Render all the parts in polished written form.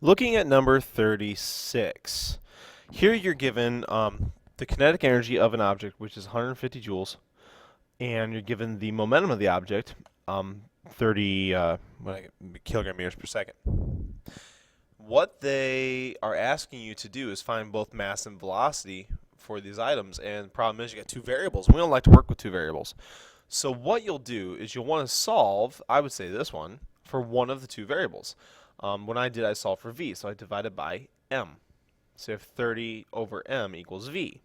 Looking at number 36, here you're given the kinetic energy of an object, which is 150 joules, and you're given the momentum of the object, 30 kilogram meters per second. What they are asking you to do is find both mass and velocity for these items, and the problem is you got two variables. We don't like to work with two variables. So what you'll do is you'll want to solve, I would say this one, for one of the two variables. When I did, I solved for v, so I divided by m. So you have 30 over m equals v.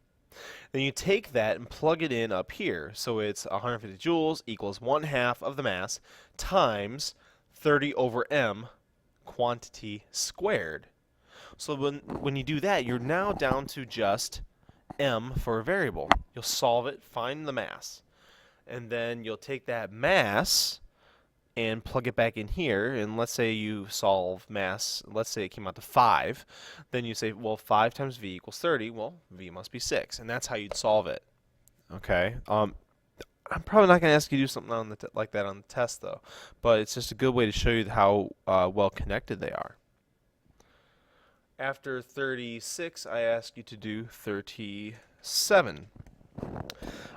Then you take that and plug it in up here. So it's 150 joules equals 1/2 of the mass times 30 over m quantity squared. So when you do that, you're now down to just m for a variable. You'll solve it, find the mass, and then you'll take that mass and plug it back in here, and let's say you solve mass, let's say it came out to 5, then you say, well, 5 times v equals 30, well, v must be 6, and that's how you'd solve it. Okay, I'm probably not going to ask you to do something on like that on the test, though, but it's just a good way to show you how well connected they are. After 36, I ask you to do 37.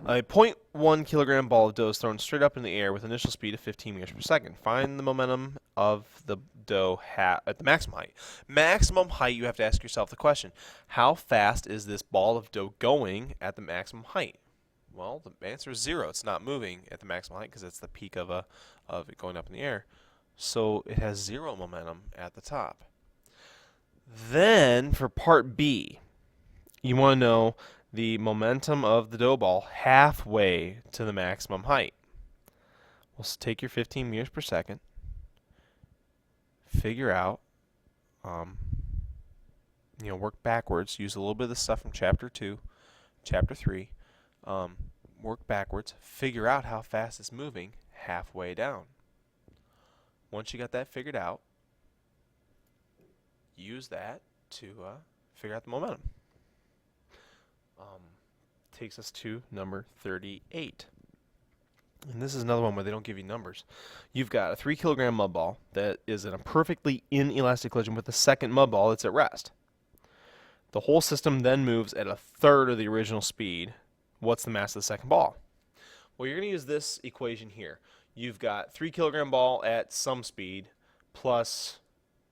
A 0.1 kilogram ball of dough is thrown straight up in the air with initial speed of 15 meters per second. Find the momentum of the dough at the maximum height. Maximum height, you have to ask yourself the question, how fast is this ball of dough going at the maximum height? Well, the answer is 0. It's not moving at the maximum height because it's the peak of it going up in the air. So it has 0 momentum at the top. Then for part B, you want to know the momentum of the dough ball halfway to the maximum height. We'll take your 15 meters per second, figure out, work backwards, use a little bit of the stuff from chapter 2, chapter 3, work backwards, figure out how fast it's moving halfway down. Once you got that figured out, use that to figure out the momentum. Takes us to number 38. And this is another one where they don't give you numbers. You've got a 3 kilogram mud ball that is in a perfectly inelastic collision with the second mud ball that's at rest. The whole system then moves at 1/3 of the original speed. What's the mass of the second ball? Well, you're going to use this equation here. You've got 3 kilogram ball at some speed plus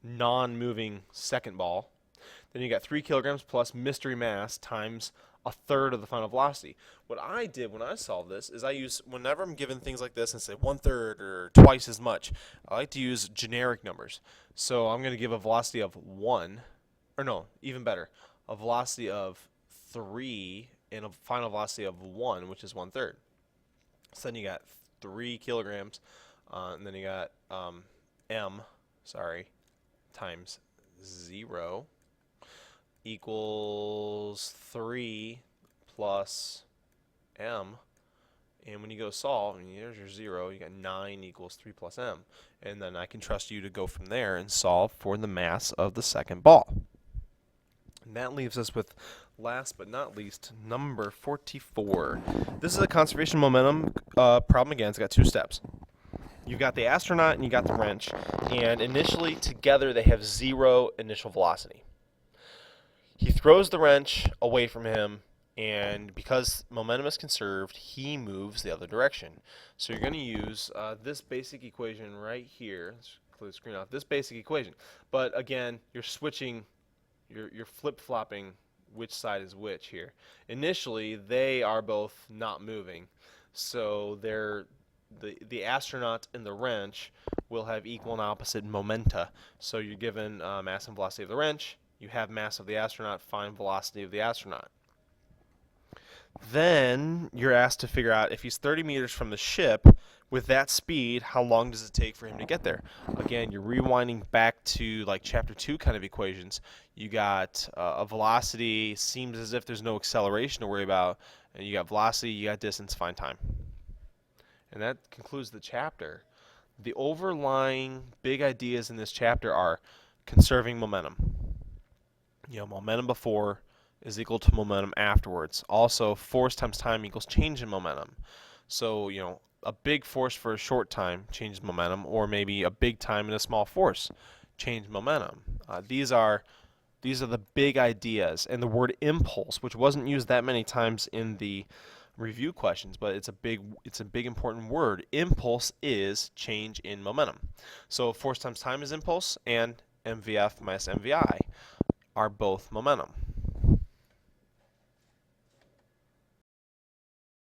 non-moving second ball. Then you got 3 kilograms plus mystery mass times 1/3 of the final velocity. What I did when I solved this is I use, whenever I'm given things like this and say 1/3 or twice as much, I like to use generic numbers. So I'm going to give a velocity of 1, or no, even better, a velocity of 3 and a final velocity of 1, which is 1/3. So then you got 3 kilograms, and then you got times 0 equals 3 plus m. And when you go solve, and there's your 0, you got 9 equals 3 plus m. And then I can trust you to go from there and solve for the mass of the second ball. And that leaves us with, last but not least, number 44. This is a conservation momentum problem again. It's got 2 steps. You've got the astronaut and you got the wrench, and initially together they have 0 initial velocity. He throws the wrench away from him, and because momentum is conserved, he moves the other direction. So you're going to use this basic equation right here. Let's clear the screen off. This basic equation. But again, you're switching, you're flip-flopping which side is which here. Initially, they are both not moving, so the astronaut and the wrench will have equal and opposite momenta. So you're given mass and velocity of the wrench. You have mass of the astronaut, find velocity of the astronaut. Then you're asked to figure out if he's 30 meters from the ship, with that speed, how long does it take for him to get there? Again, you're rewinding back to like chapter 2 kind of equations. You got a velocity, seems as if there's no acceleration to worry about, and you got velocity, you got distance, find time. And that concludes the chapter. The overlying big ideas in this chapter are conserving momentum. Momentum before is equal to momentum afterwards. Also, force times time equals change in momentum. So, a big force for a short time changes momentum, or maybe a big time and a small force change momentum. These are the big ideas, and the word impulse, which wasn't used that many times in the review questions, but it's a big important word. Impulse is change in momentum. So force times time is impulse, and MVF minus MVI are both momentum.